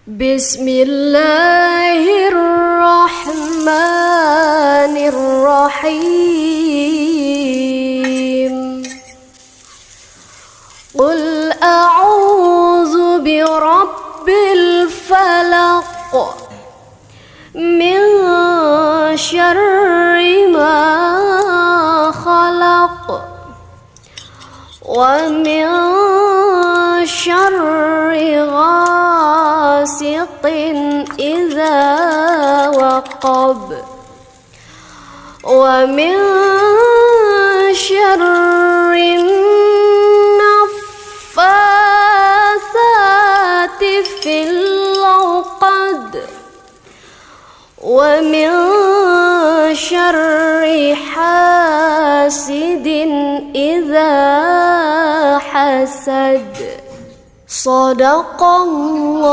بسم الله الرحمن الرحيم قل أعوذ برب الفلق من شر ما خلق ومن شر غاسق إذا وقب ومن شر النفاثات في العقد ومن شر حاسد إذا حسد. صدق الله.